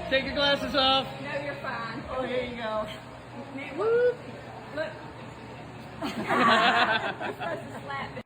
Take your glasses off. No, you're fine. Oh, here you go. Look. You're supposed to slap